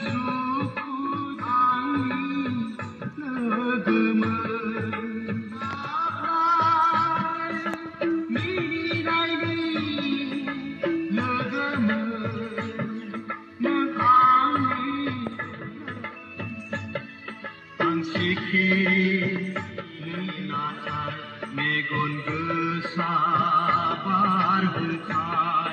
suku angin legemen Abai mirai di legemen mengangin Ang sikit menatap megon gesabar bekal